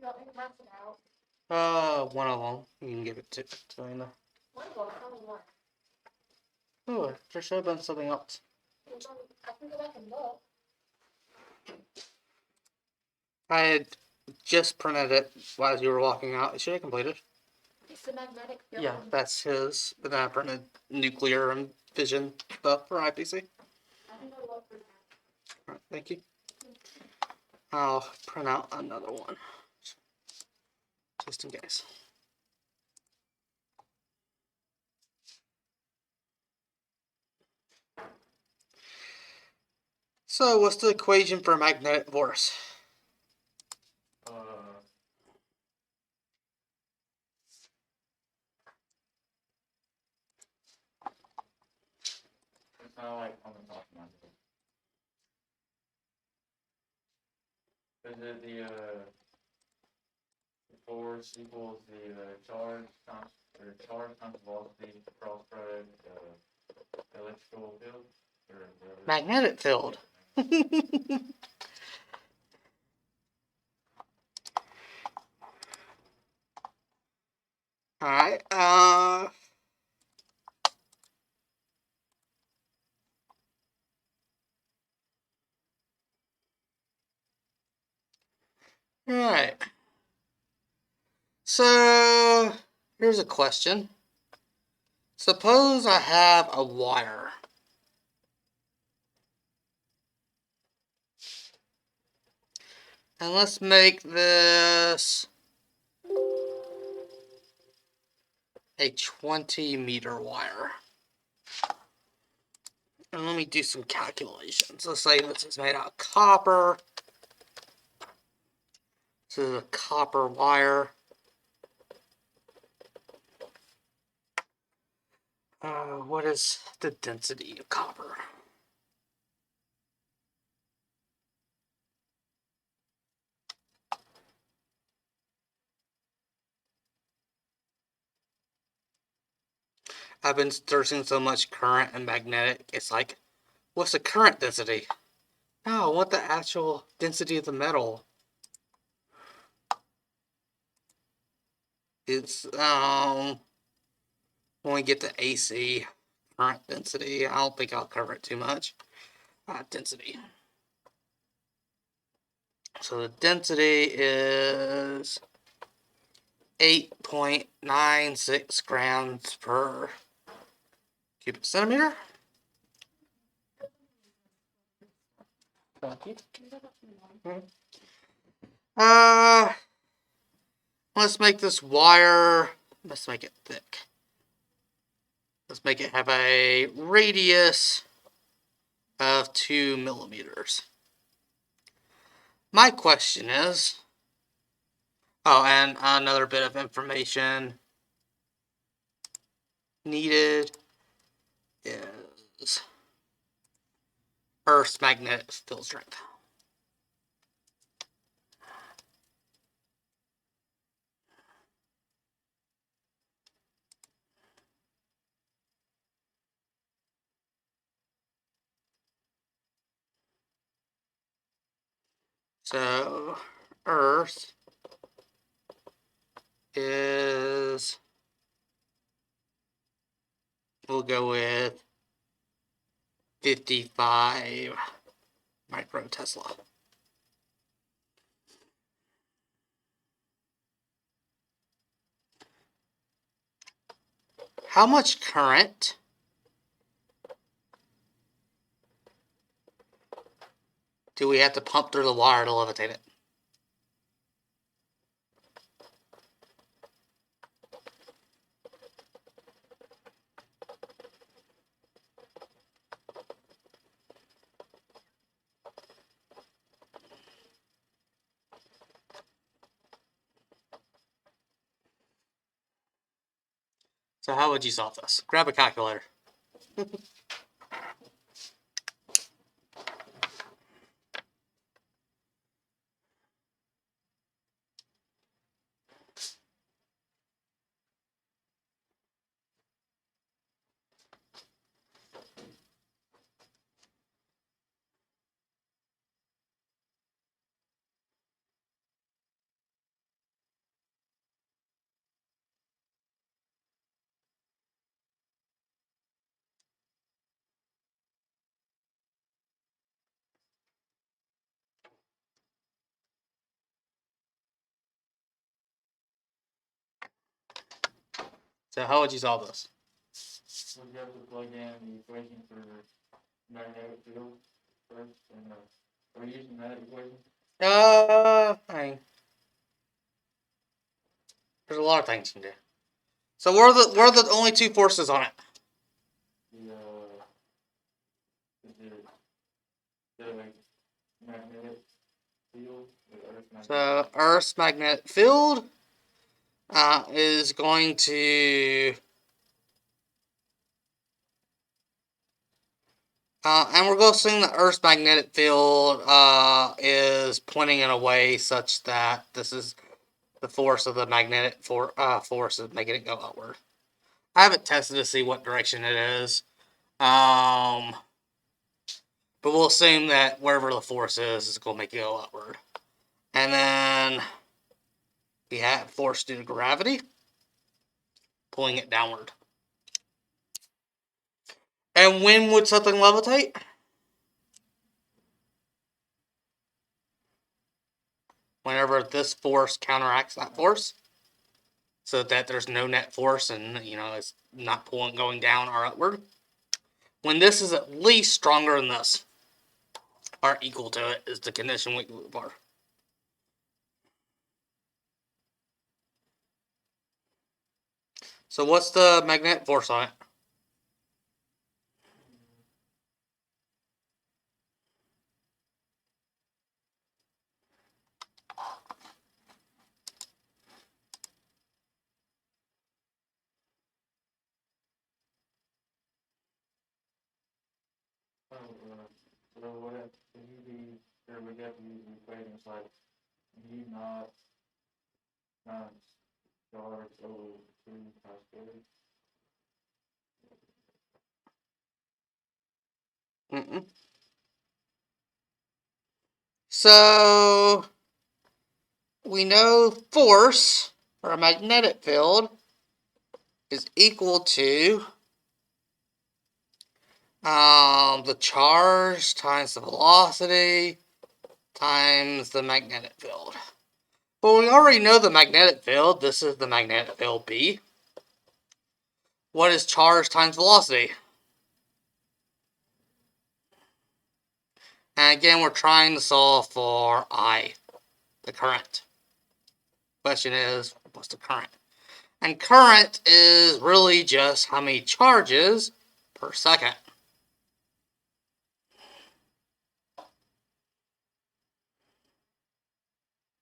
You want me to pass it out? One of them. You can give it to Lena. One of them, only one. Oh, there should have been something else. I can go back and look. I had just printed it while you were walking out. It should have completed. It's the magnetic field. Yeah, that's his. But then I printed nuclear and fission stuff for IPC. I can go look for that. Alright, thank you. I'll print out another one. Just in case. So, what's the equation for a magnetic force? It's not like on the top of my head. Is it the force equals the charge times velocity cross product electrical field? Magnetic field. Alright, Alright. So, here's a question. Suppose I have a wire. And let's make this a 20-meter wire. And let me do some calculations. Let's say this is made out of copper. This is a copper wire. What is the density of copper? I've been searching so much current and magnetic, it's like, what's the current density? No, I want the actual density of the metal. It's, when we get to AC, current density, I don't think I'll cover it too much. Density. So the density is 8.96 grams per cubic centimeter. Thank you. Let's make this wire, let's make it thick. Let's make it have a radius of 2 millimeters. My question is, oh, and another bit of information needed is Earth's magnetic field strength. So, Earth is, we'll go with 55 microtesla. How much current do we have to pump through the wire to levitate it? So how would you solve this? Grab a calculator. So how would you solve this? Would you have to plug in the equation for magnetic field first? And, are we using that equation? Hang. There's a lot of things you can do. So what are the only two forces on it? The, is it the magnetic field, the Earth's magnetic So Earth's magnetic field is going to, and we're going to assume that Earth's magnetic field is pointing in a way such that this is the force of the magnetic force is making it go upward. I haven't tested to see what direction it is, but we'll assume that wherever the force is going to make it go upward. And then we have force due to gravity, pulling it downward. And when would something levitate? Whenever this force counteracts that force, so that there's no net force and, it's not going down or upward. When this is at least stronger than this, or equal to it, is the condition we look for. So what's the magnetic force on it? So what if we have to use the equations like V naught times charge over 2 cos squared? So we know force, or a magnetic field, is equal to the charge times the velocity times the magnetic field. Well, we already know the magnetic field. This is the magnetic field B. What is charge times velocity? And again, we're trying to solve for I, the current. Question is, what's the current? And current is really just how many charges per second.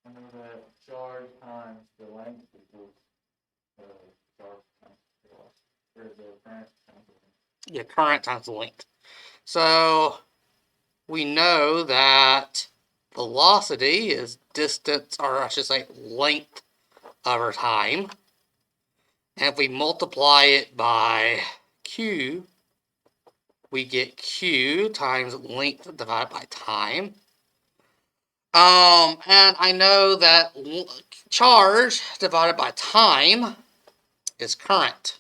I know that charge times the length equals charge times the velocity, or the current times the length. Yeah, current times length. So we know that velocity is distance, or I should say length over time. And if we multiply it by Q, we get Q times length divided by time. And I know that charge divided by time is current.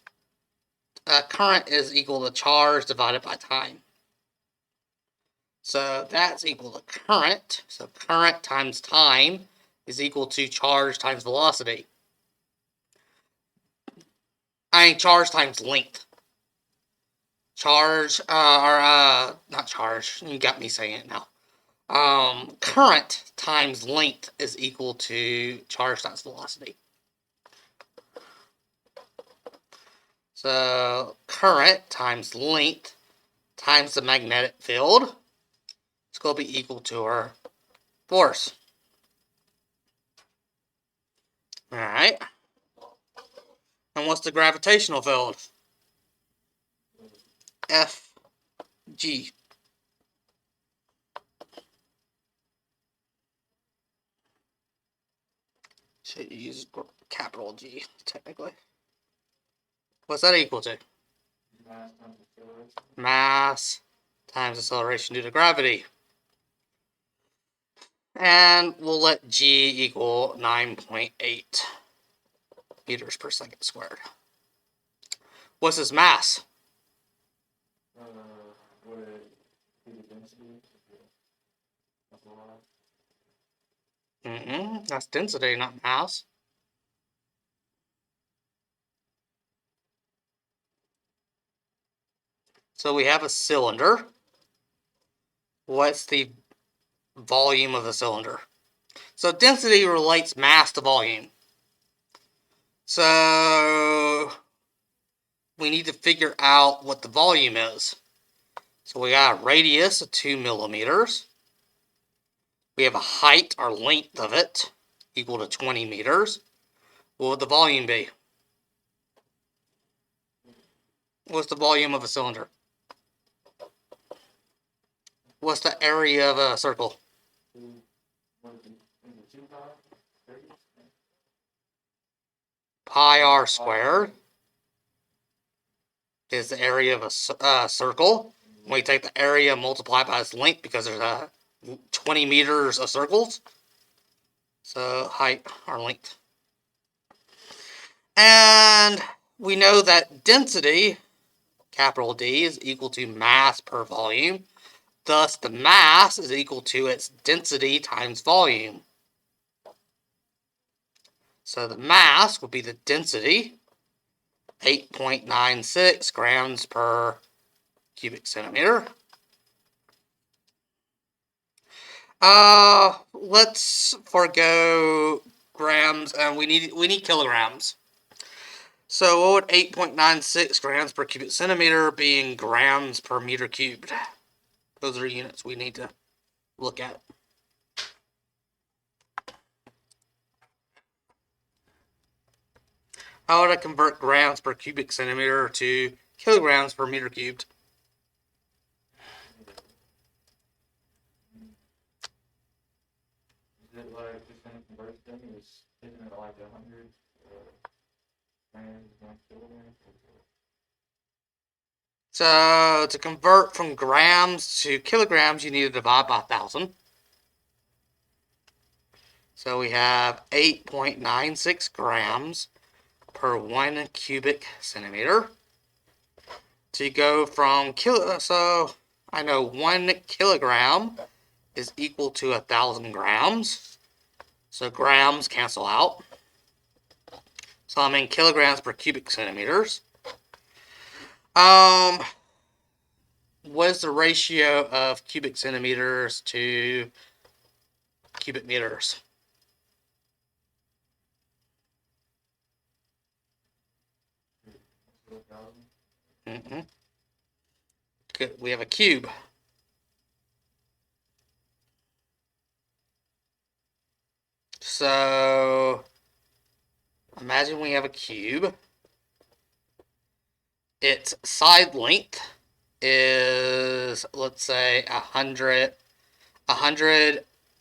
Current is equal to charge divided by time. So that's equal to current. So current times time is equal to charge times velocity. Charge times length. Charge, not charge, you got me saying it now. Current times length is equal to charge times velocity. So current times length times the magnetic field is going to be equal to our force. Alright. And what's the gravitational field? Fg. Should use capital G, technically. What's that equal to? Mass times acceleration. Mass times acceleration due to gravity. And we'll let G equal 9.8 meters per second squared. What's his mass? Would it be the density? That's a lot. That's density, not mass. So we have a cylinder. What's the volume of the cylinder? So density relates mass to volume. So we need to figure out what the volume is. So we got a radius of 2 millimeters. We have a height or length of it equal to 20 meters. What would the volume be? What's the volume of a cylinder? What's the area of a circle? Pi r squared is the area of a circle. We take the area and multiply by its length because there's 20 meters of circles. So height or length. And we know that density, capital D, is equal to mass per volume. Thus, the mass is equal to its density times volume. So the mass would be the density, 8.96 grams per cubic centimeter. Let's forego grams, and we need kilograms. So what would 8.96 grams per cubic centimeter be in grams per meter cubed? Those are units we need to look at. How would I convert grams per cubic centimeter to kilograms per meter cubed? Is it like just gonna convert them? Isn't it like 100 grams, 1 kilogram? So to convert from grams to kilograms, you need to divide by 1,000. So we have 8.96 grams per 1 cubic centimeter. To go from so I know 1 kilogram is equal to 1,000 grams. So grams cancel out. So I'm in kilograms per cubic centimeters. What is the ratio of cubic centimeters to cubic meters? Good. We have a cube. So imagine we have a cube. Its side length is, let's say, 100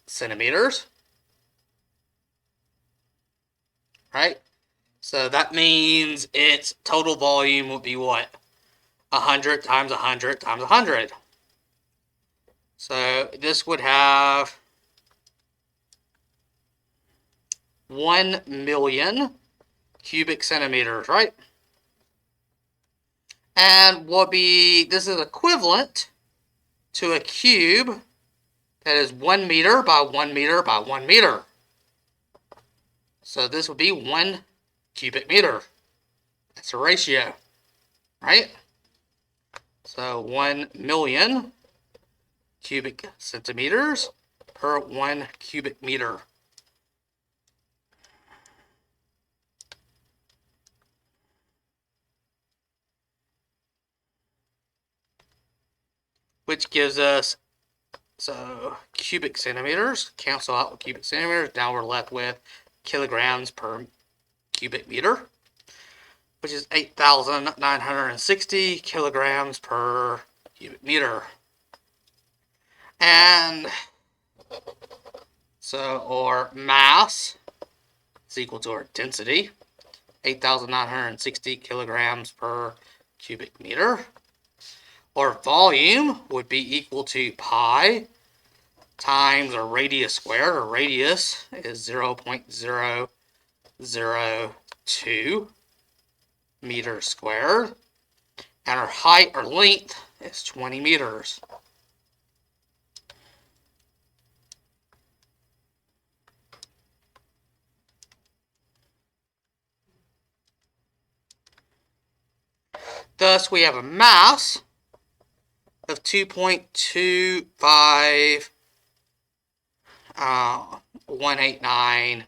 centimeters. Right? So that means its total volume would be what? 100 times 100 times 100. So this would have 1 million cubic centimeters, right? And this is equivalent to a cube that is 1 meter by 1 meter by 1 meter. So this would be 1 cubic meter. That's a ratio, right? So 1 million cubic centimeters per 1 cubic meter. Which gives us, so cubic centimeters, cancel out with cubic centimeters. Now we're left with kilograms per cubic meter, which is 8,960 kilograms per cubic meter. And so our mass is equal to our density, 8,960 kilograms per cubic meter. Our volume would be equal to pi times our radius squared. Our radius is 0.002 meters squared. And our height or length is 20 meters. Thus, we have a mass of 2.25 189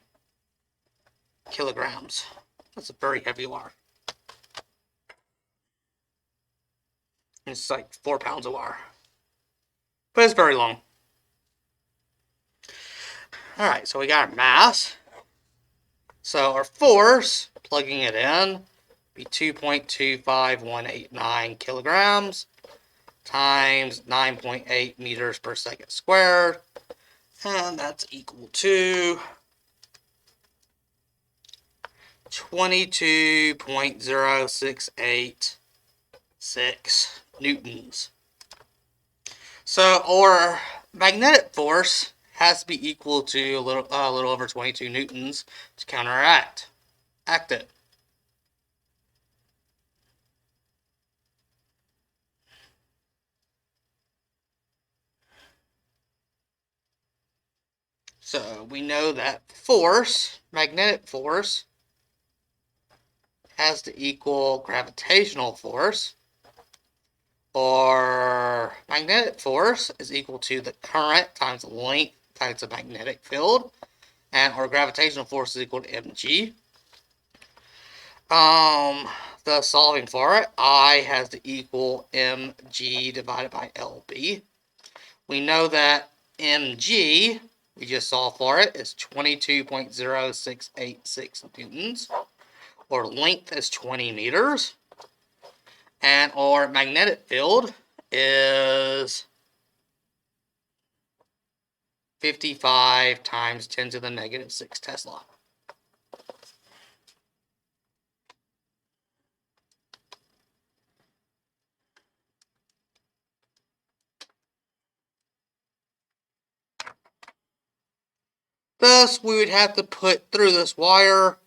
kilograms. That's a very heavy wire. It's like 4 pounds of wire. But it's very long. Alright, so we got our mass. So our force, plugging it in, be 2.25189 kilograms times 9.8 meters per second squared. And that's equal to 22.0686 newtons. So our magnetic force has to be equal to a little over 22 newtons to counteract it. So we know that force, magnetic force, has to equal gravitational force, or magnetic force is equal to the current times the length times the magnetic field, and our gravitational force is equal to mg. The solving for it, I has to equal mg divided by lb. We know that mg, we just solved for it, is 22.0686 newtons. Our length is 20 meters. And our magnetic field is 55 times 10 to the negative 6 Tesla. Thus, we would have to put through this wire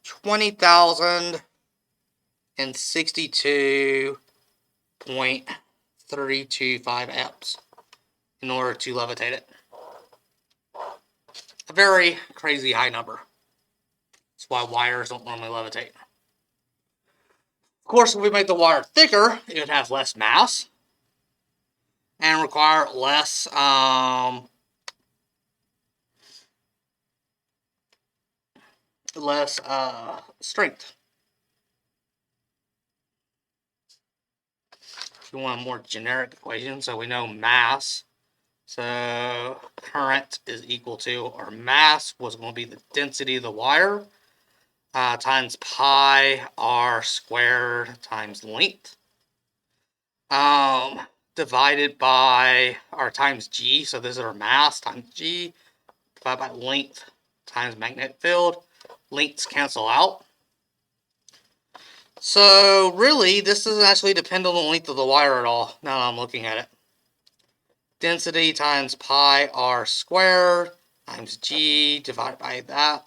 20,062.325 amps in order to levitate it. A very crazy high number. That's why wires don't normally levitate. Of course, if we make the wire thicker, it would have less mass and require less strength. If you want a more generic equation, so we know mass. So current is equal to, our mass was going to be the density of the wire times pi r squared times length. Divided by our times g, so this is our mass times g, divided by length times magnetic field. Lengths cancel out. So really, this doesn't actually depend on the length of the wire at all, now that I'm looking at it. Density times pi r squared times g divided by that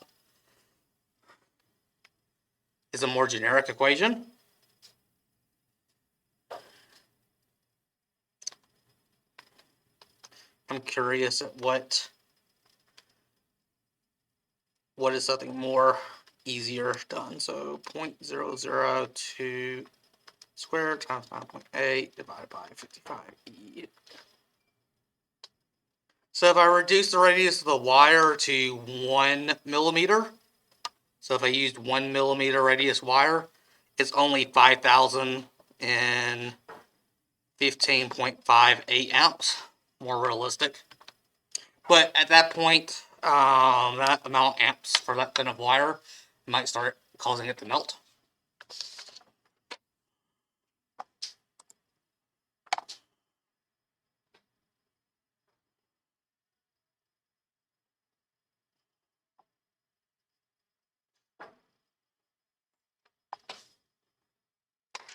is a more generic equation. I'm curious at what is something more easier done. So 0.002 squared times 9.8 divided by 55e. So if I reduce the radius of the wire to 1 millimeter, so if I used 1 millimeter radius wire, it's only 5,015.58 amps, more realistic. But at that point, that amount of amps for that thin of wire might start causing it to melt.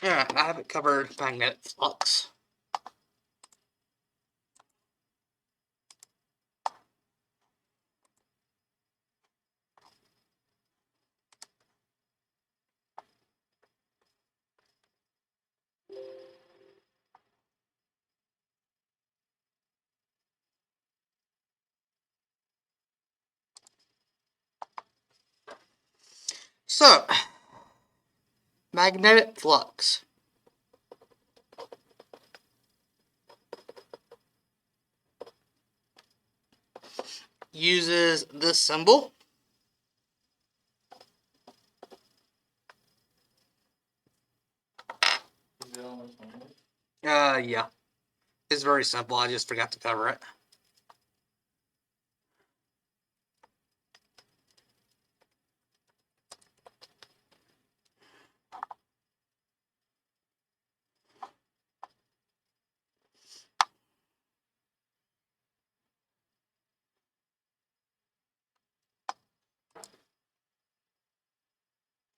Yeah, I haven't covered magnetic flux. So, magnetic flux. uses this symbol. Is it on this one? Yeah. It's very simple. I just forgot to cover it.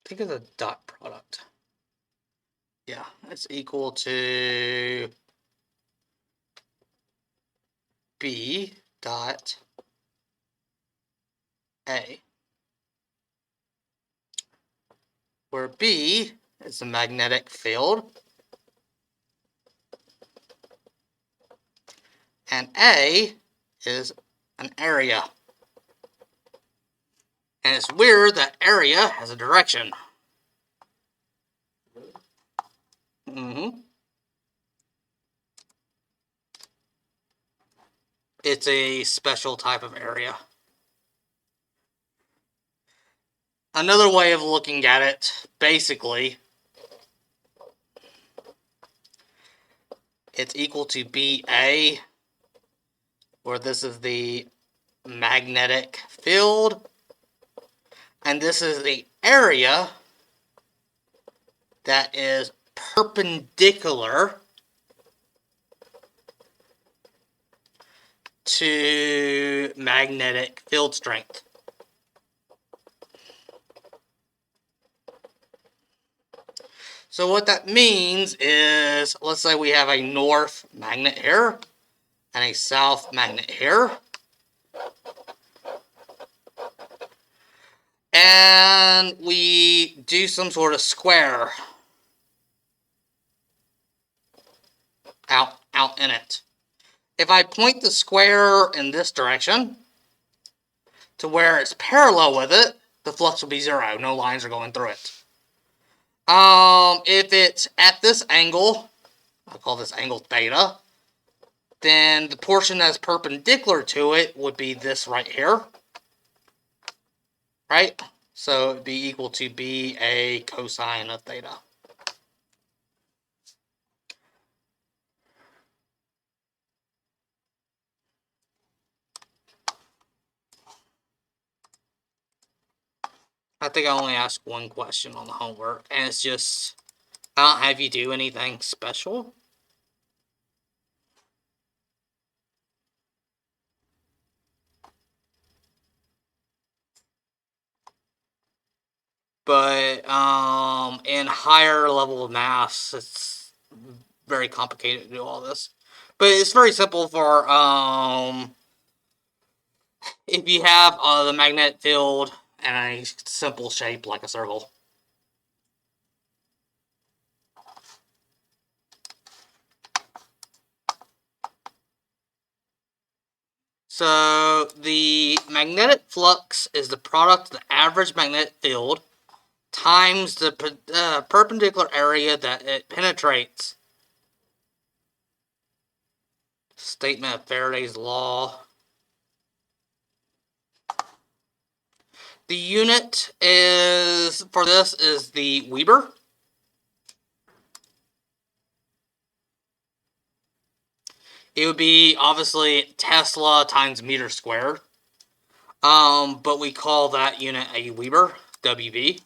Think of the dot product. Yeah, it's equal to B dot A, where B is the magnetic field and A is an area. And it's weird that area has a direction. It's a special type of area. Another way of looking at it, basically, it's equal to BA, where this is the magnetic field, and this is the area that is perpendicular to magnetic field strength. So what that means is, let's say we have a north magnet here and a south magnet here. And we do some sort of square out in it. If I point the square in this direction to where it's parallel with it, the flux will be zero. No lines are going through it. If it's at this angle, I'll call this angle theta, then the portion that's perpendicular to it would be this right here. Right? So it'd be equal to BA cosine of theta. I think I only asked one question on the homework, and it's just, I don't have you do anything special. But in higher level of maths, it's very complicated to do all this. But it's very simple for if you have the magnetic field and a simple shape like a circle. So the magnetic flux is the product of the average magnetic field times the perpendicular area that it penetrates. Statement of Faraday's law. The unit is for this is the Weber. It would be obviously Tesla times meter squared. But we call that unit a Weber, WB.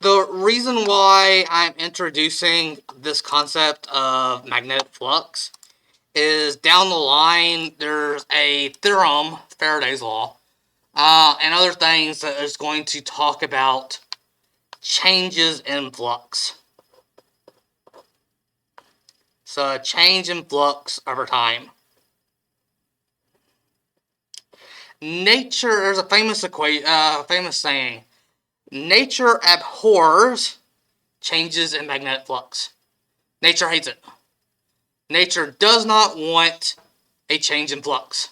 The reason why I'm introducing this concept of magnetic flux is down the line there's a theorem, Faraday's law, and other things that is going to talk about changes in flux. So a change in flux over time. Nature, there's a famous saying, nature abhors changes in magnetic flux. Nature hates it. Nature does not want a change in flux.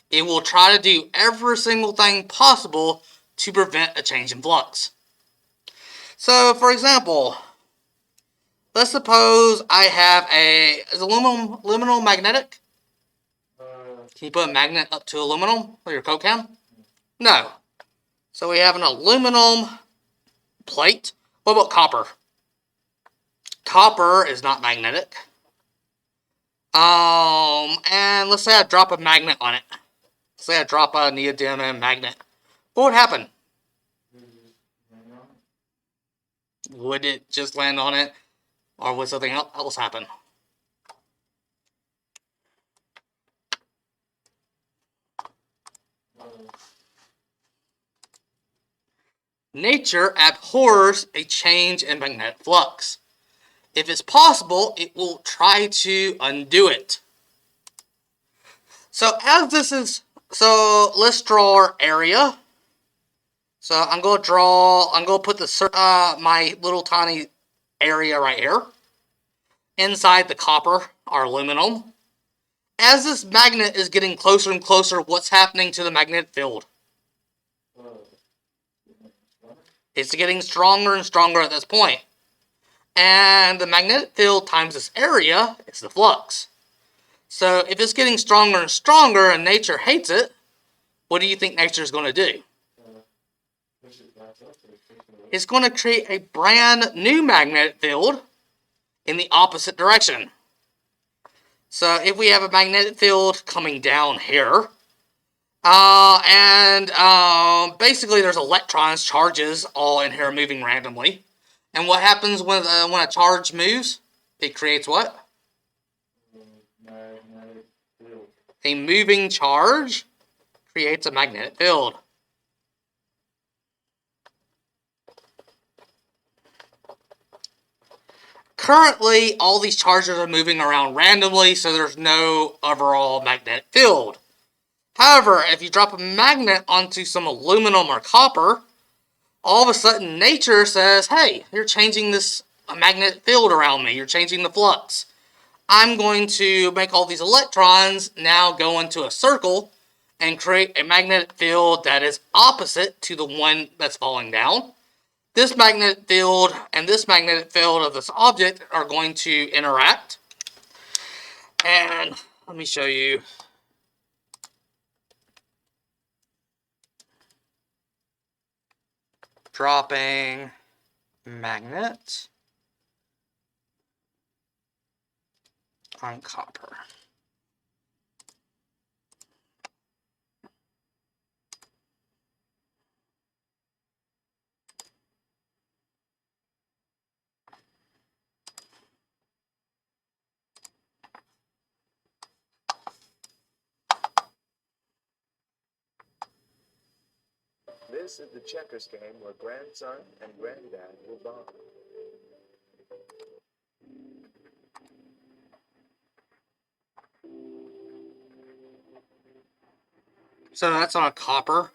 It will try to do every single thing possible to prevent a change in flux. So, for example, let's suppose I have is aluminum magnetic? Can you put a magnet up to aluminum with your Coke can? No. So we have an aluminum plate. What about copper? Copper is not magnetic. And let's say I drop a magnet on it. Say I drop a neodymium magnet. What would happen? Would it just land on it? Or would something else happen? Nature abhors a change in magnetic flux. If it's possible, it will try to undo it. So let's draw our area. So I'm going to put my little tiny area right here inside the copper or aluminum. As this magnet is getting closer and closer, what's happening to the magnetic field? It's getting stronger and stronger at this point. And the magnetic field times this area is the flux. So if it's getting stronger and stronger and nature hates it, what do you think nature is going to do? It's going to create a brand new magnetic field in the opposite direction. So if we have a magnetic field coming down here, basically there's electrons, charges, all in here moving randomly. And what happens when a charge moves? It creates what? Magnetic field. A moving charge creates a magnetic field. Currently, all these charges are moving around randomly, so there's no overall magnetic field. However, if you drop a magnet onto some aluminum or copper, all of a sudden nature says, hey, you're changing this magnetic field around me. You're changing the flux. I'm going to make all these electrons now go into a circle and create a magnetic field that is opposite to the one that's falling down. This magnetic field and this magnetic field of this object are going to interact. And let me show you. Dropping magnet on copper. This is the checkers game where grandson and granddad will bond. So that's on a copper.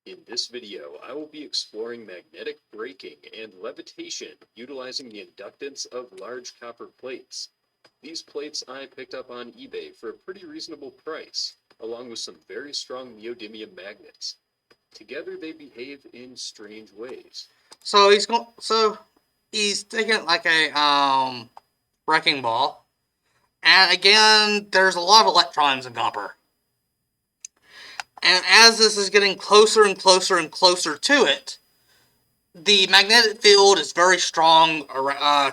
In this video, I will be exploring magnetic braking and levitation utilizing the inductance of large copper plates. These plates I picked up on eBay for a pretty reasonable price, along with some very strong neodymium magnets. Together they behave in strange ways. So he's taking it like a wrecking ball. And again, there's a lot of electrons in copper. And as this is getting closer and closer and closer to it, the magnetic field is very strong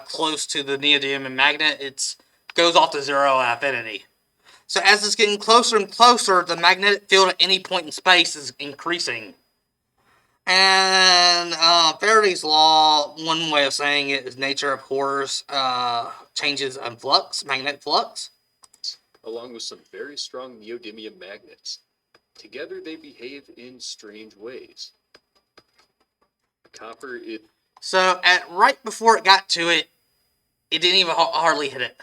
close to the neodymium magnet. It goes off to zero affinity. So as it's getting closer and closer, the magnetic field at any point in space is increasing. And Faraday's law, one way of saying it is nature abhors changes in flux, magnetic flux. Along with some very strong neodymium magnets. Together they behave in strange ways. Copper is... So right before it got to it, it didn't even hardly hit it.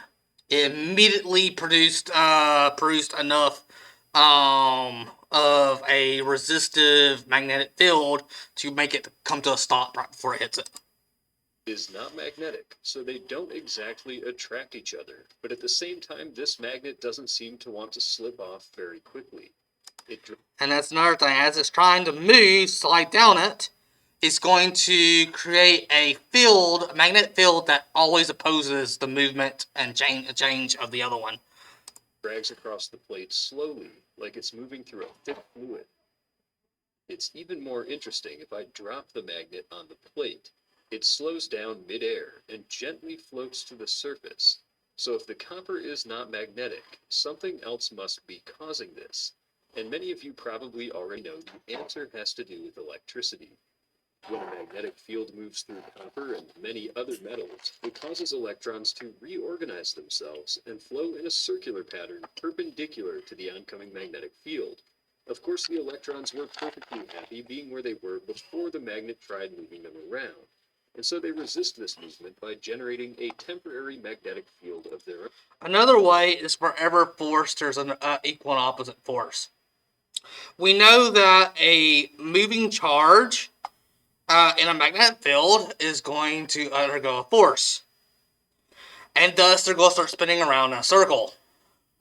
It immediately produced enough of a resistive magnetic field to make it come to a stop right before it hits it. Is not magnetic, so they don't exactly attract each other. But at the same time, this magnet doesn't seem to want to slip off very quickly. And that's another thing. As it's trying to move, slide down it, it's going to create a field, a magnetic field that always opposes the movement and change of the other one. Drags across the plate slowly, like it's moving through a thick fluid. It's even more interesting if I drop the magnet on the plate. It slows down midair and gently floats to the surface. So if the copper is not magnetic, something else must be causing this. And many of you probably already know the answer has to do with electricity. When a magnetic field moves through copper and many other metals, it causes electrons to reorganize themselves and flow in a circular pattern perpendicular to the oncoming magnetic field. Of course, the electrons were perfectly happy being where they were before the magnet tried moving them around. And so they resist this movement by generating a temporary magnetic field of their own. Another way is for every force, there's an equal and opposite force. We know that a moving charge in a magnetic field is going to undergo a force. And thus, they're going to start spinning around in a circle.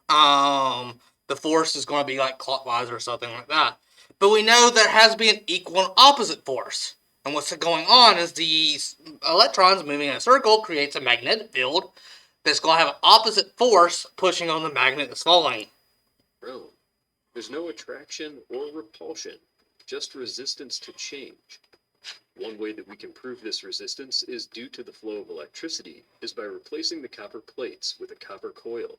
The force is going to be like clockwise or something like that. But we know there has to be an equal and opposite force. And what's going on is these electrons moving in a circle creates a magnetic field that's going to have an opposite force pushing on the magnet that's falling. There's no attraction or repulsion, just resistance to change. One way that we can prove this resistance is due to the flow of electricity is by replacing the copper plates with a copper coil.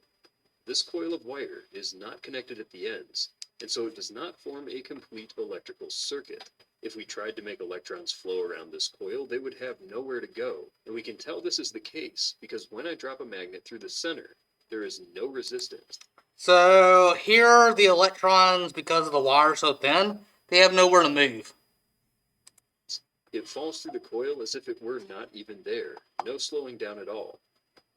This coil of wire is not connected at the ends, and so it does not form a complete electrical circuit. If we tried to make electrons flow around this coil, they would have nowhere to go. And we can tell this is the case because when I drop a magnet through the center, there is no resistance. So here the electrons, because of the wire so thin, they have nowhere to move. It falls through the coil as if it were not even there, no slowing down at all.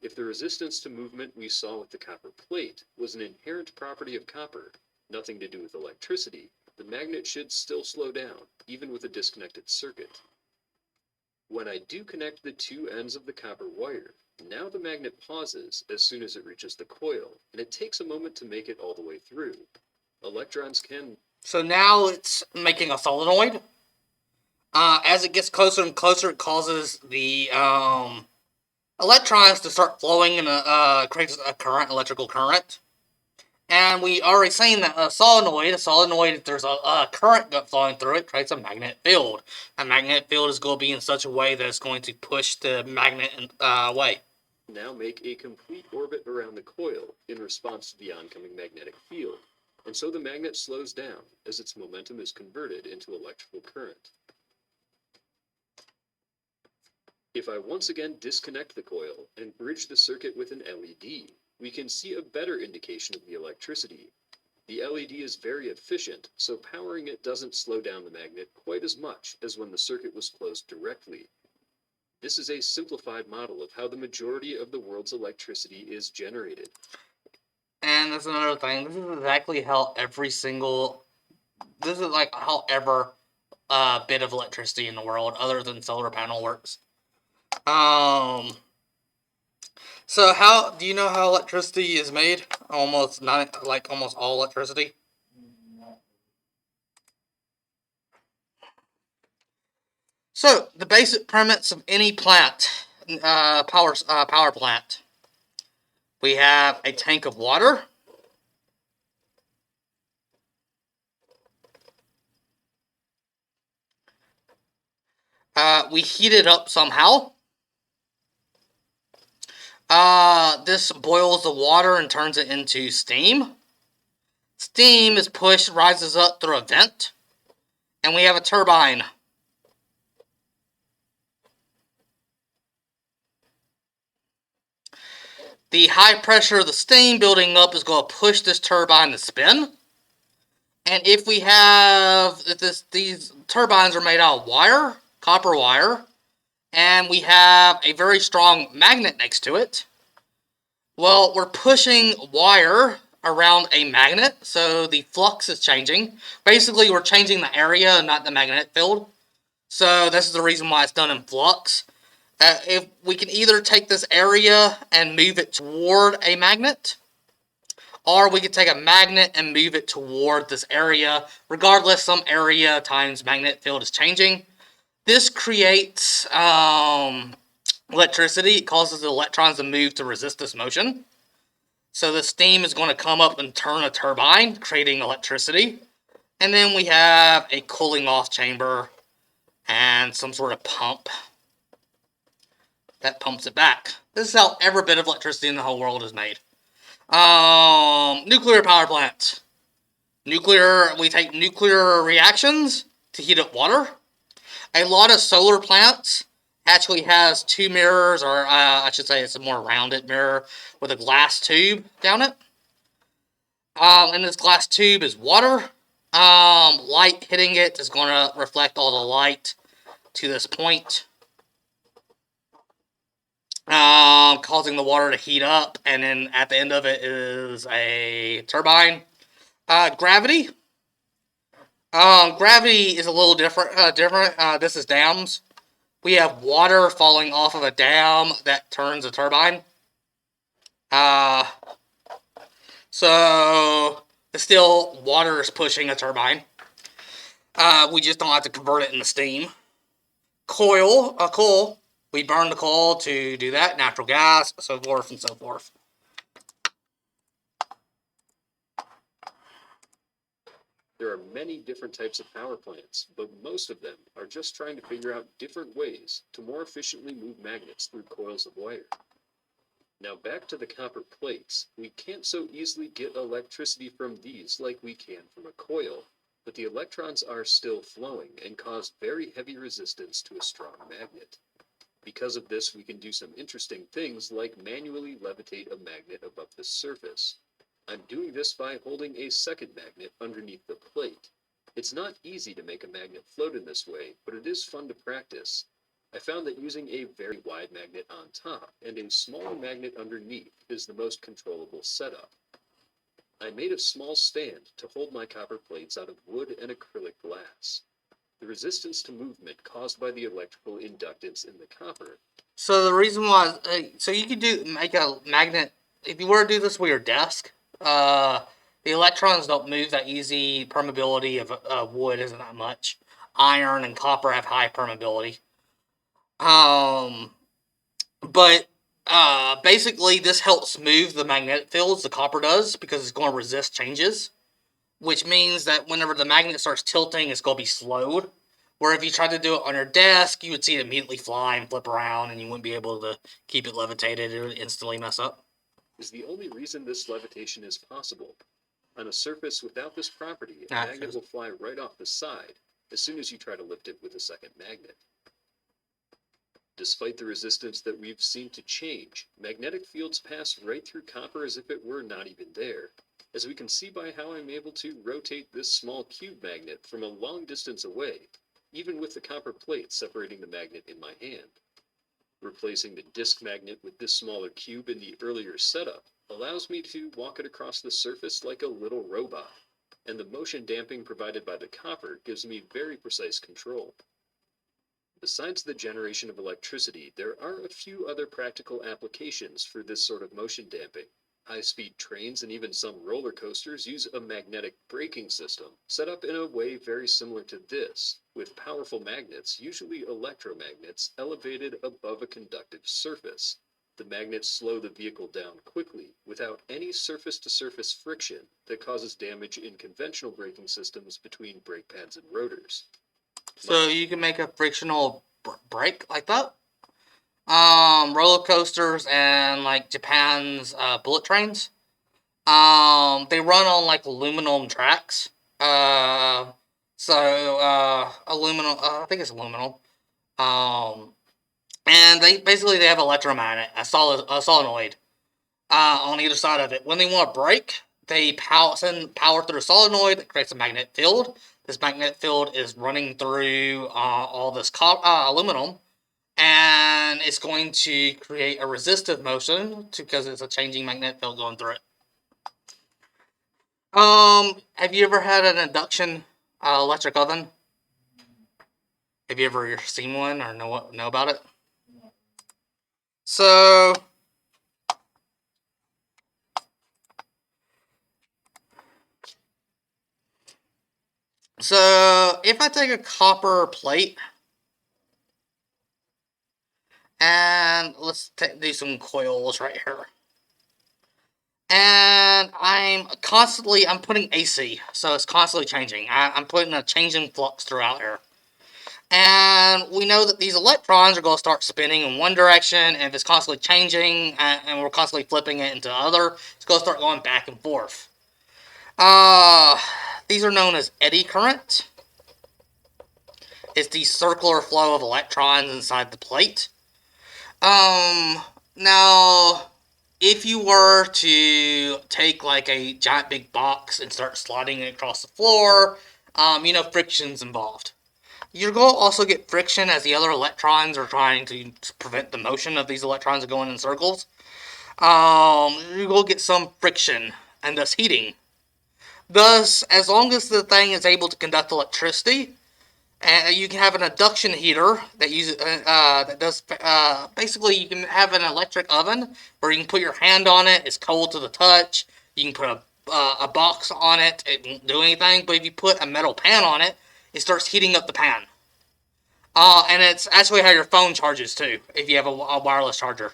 If the resistance to movement we saw with the copper plate was an inherent property of copper, nothing to do with electricity, the magnet should still slow down, even with a disconnected circuit. When I do connect the two ends of the copper wire, now the magnet pauses as soon as it reaches the coil, and it takes a moment to make it all the way through. Electrons can... So now it's making a solenoid. As it gets closer and closer, it causes the electrons to start flowing and creates a current, electrical current. And we already seen that a solenoid, if there's a current flowing through it, creates a magnetic field. A magnetic field is going to be in such a way that it's going to push the magnet away. Now make a complete orbit around the coil in response to the oncoming magnetic field. And so the magnet slows down as its momentum is converted into electrical current. If I once again disconnect the coil and bridge the circuit with an LED, we can see a better indication of the electricity. The LED is very efficient, so powering it doesn't slow down the magnet quite as much as when the circuit was closed directly. This is a simplified model of how the majority of the world's electricity is generated. And that's another thing. This is exactly how this is like how every bit of electricity in the world, other than solar panel, works. So how do you know how electricity is made? Almost all electricity. So the basic premise of any plant, power plant, we have a tank of water. We heat it up somehow. This boils the water and turns it into steam. Steam is pushed, rises up through a vent, and we have a turbine. The high pressure of the steam building up is going to push this turbine to spin. And if we have, these turbines are made out of wire, copper wire, and we have a very strong magnet next to it. Well, we're pushing wire around a magnet, so the flux is changing. Basically, we're changing the area, not the magnetic field. So this is the reason why it's done in flux. If we can either take this area and move it toward a magnet, or we could take a magnet and move it toward this area. Regardless, some area times magnetic field is changing. This creates electricity. It causes the electrons to move to resist this motion. So the steam is going to come up and turn a turbine, creating electricity. And then we have a cooling off chamber and some sort of pump that pumps it back. This is how every bit of electricity in the whole world is made. Nuclear power plants. We take nuclear reactions to heat up water. A lot of solar plants actually has two mirrors, or I should say it's a more rounded mirror with a glass tube down it. And this glass tube is water. Light hitting it is going to reflect all the light to this point, causing the water to heat up, and then at the end of it is a turbine. Gravity. Gravity is a little different. This is dams. We have water falling off of a dam that turns a turbine. So still water is pushing a turbine. We just don't have to convert it into steam. Coal. We burn the coal to do that. Natural gas, so forth and so forth. There are many different types of power plants, but most of them are just trying to figure out different ways to more efficiently move magnets through coils of wire. Now back to the copper plates. We can't so easily get electricity from these like we can from a coil, but the electrons are still flowing and cause very heavy resistance to a strong magnet. Because of this, we can do some interesting things like manually levitate a magnet above the surface. I'm doing this by holding a second magnet underneath the plate. It's not easy to make a magnet float in this way, but it is fun to practice. I found that using a very wide magnet on top and a smaller magnet underneath is the most controllable setup. I made a small stand to hold my copper plates out of wood and acrylic glass. The resistance to movement caused by the electrical inductance in the copper. So the reason why, so you could make a magnet, if you were to do this with your desk, the electrons don't move that easy. Permeability of wood isn't that much. Iron and copper have high permeability. But basically this helps move the magnetic fields, the copper does, because it's going to resist changes. Which means that whenever the magnet starts tilting, it's going to be slowed. Where if you tried to do it on your desk, you would see it immediately fly and flip around, and you wouldn't be able to keep it levitated. It would instantly mess up. Is the only reason this levitation is possible. On a surface without this property, a magnet will fly right off the side as soon as you try to lift it with a second magnet. Despite the resistance that we've seen to change, magnetic fields pass right through copper as if it were not even there, as we can see by how I'm able to rotate this small cube magnet from a long distance away, even with the copper plate separating the magnet in my hand. Replacing the disc magnet with this smaller cube in the earlier setup allows me to walk it across the surface like a little robot, and the motion damping provided by the copper gives me very precise control. Besides the generation of electricity, there are a few other practical applications for this sort of motion damping. High-speed trains and even some roller coasters use a magnetic braking system set up in a way very similar to this, with powerful magnets, usually electromagnets, elevated above a conductive surface. The magnets slow the vehicle down quickly, without any surface-to-surface friction that causes damage in conventional braking systems between brake pads and rotors. So you can make a frictional brake like that? Roller coasters and like Japan's bullet trains. They run on like aluminum tracks. Aluminum. I think it's aluminum. And they have electromagnet, a solenoid, on either side of it. When they want to brake, they send power through a solenoid that creates a magnetic field. This magnetic field is running through all this aluminum, and it's going to create a resistive motion because it's a changing magnetic field going through it. Have you ever had an induction electric oven? Have you ever seen one or know about it? So if I take a copper plate and let's do some coils right here. And I'm putting AC, so it's constantly changing. I'm putting a changing flux throughout here. And we know that these electrons are going to start spinning in one direction, and if it's constantly changing, and we're constantly flipping it into other, it's going to start going back and forth. These are known as eddy current. It's the circular flow of electrons inside the plate. Now, if you were to take like a giant big box and start sliding it across the floor, friction's involved. You're going to also get friction as the other electrons are trying to prevent the motion of these electrons going in circles. You're going to get some friction and thus heating. Thus, as long as the thing is able to conduct electricity, you can have an induction heater that uses basically you can have an electric oven where you can put your hand on it. It's cold to the touch. You can put a box on it. It won't do anything. But if you put a metal pan on it, it starts heating up the pan. And it's actually how your phone charges too, if you have a wireless charger.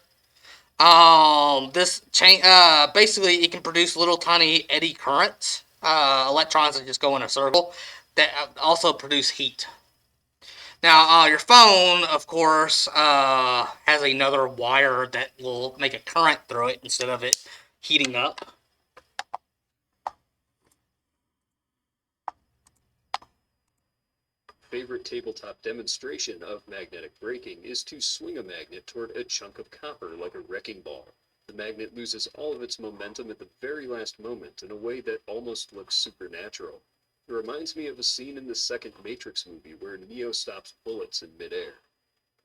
Basically it can produce little tiny eddy currents, electrons that just go in a circle that also produce heat. Now, your phone, of course, has another wire that will make a current through it instead of it heating up. Favorite tabletop demonstration of magnetic braking is to swing a magnet toward a chunk of copper like a wrecking ball. The magnet loses all of its momentum at the very last moment in a way that almost looks supernatural. It reminds me of a scene in the second Matrix movie where Neo stops bullets in midair.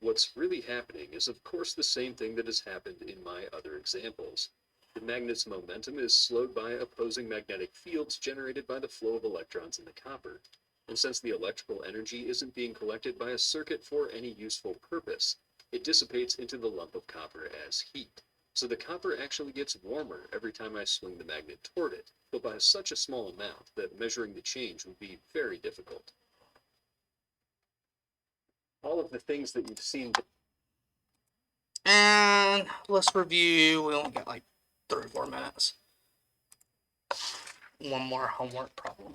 What's really happening is of course the same thing that has happened in my other examples. The magnet's momentum is slowed by opposing magnetic fields generated by the flow of electrons in the copper. And since the electrical energy isn't being collected by a circuit for any useful purpose, it dissipates into the lump of copper as heat. So the copper actually gets warmer every time I swing the magnet toward it, but by such a small amount that measuring the change would be very difficult. All of the things that you've seen. And let's review. We only got like 3 or 4 minutes. One more homework problem.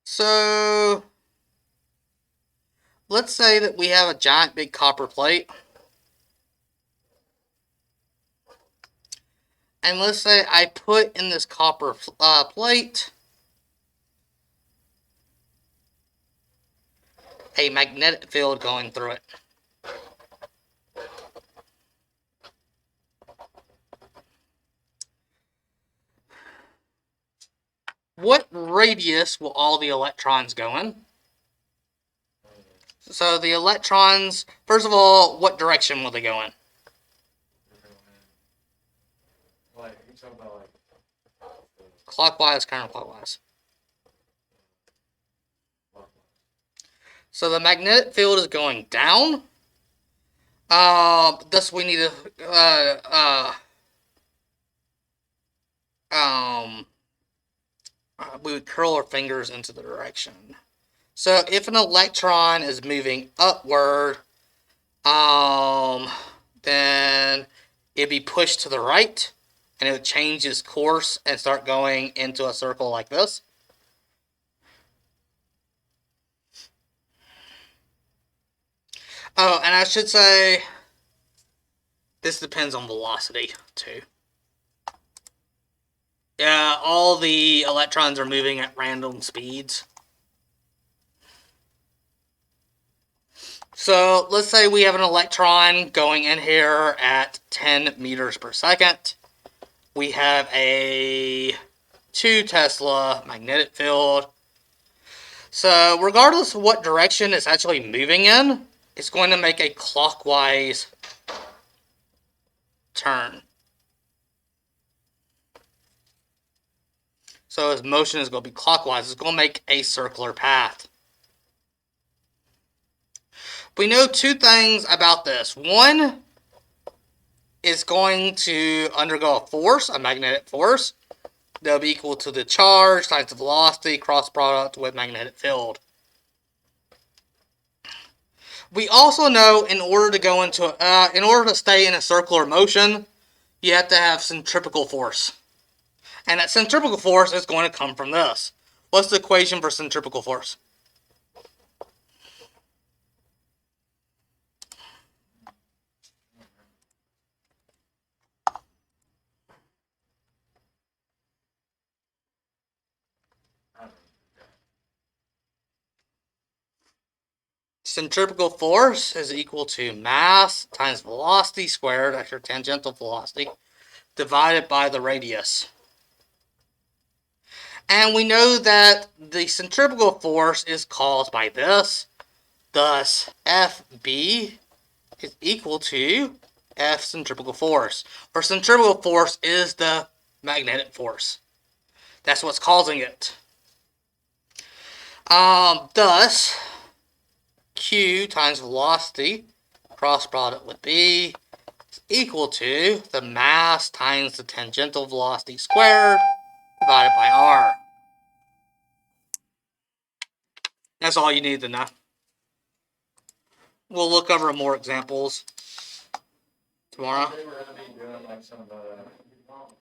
So let's say that we have a giant big copper plate. And let's say I put in this copper plate a magnetic field going through it. What radius will all the electrons go in? So the electrons, first of all, what direction will they go in? Like, you talking about like Clockwise, counterclockwise. So the magnetic field is going down. Thus we need to we would curl our fingers into the direction. So if an electron is moving upward, then it'd be pushed to the right, and it would change its course and start going into a circle like this. Oh, and I should say, this depends on velocity, too. Yeah, all the electrons are moving at random speeds. So, let's say we have an electron going in here at 10 meters per second. We have a 2 Tesla magnetic field. So, regardless of what direction it's actually moving in, it's going to make a clockwise turn. So his motion is going to be clockwise. It's going to make a circular path. We know two things about this. One is going to undergo a force, a magnetic force. That'll be equal to the charge times the velocity cross product with magnetic field. We also know in order to stay in a circular motion, you have to have centripetal force. And that centripetal force is going to come from this. What's the equation for centripetal force? Centripetal force is equal to mass times velocity squared, that's your tangential velocity, divided by the radius. And we know that the centripetal force is caused by this. Thus, FB is equal to F centripetal force. Or centripetal force is the magnetic force. That's what's causing it. Thus, Q times velocity, cross product with B, is equal to the mass times the tangential velocity squared divided by R. That's all you need to know. We'll look over more examples tomorrow. They were gonna be doing like some of the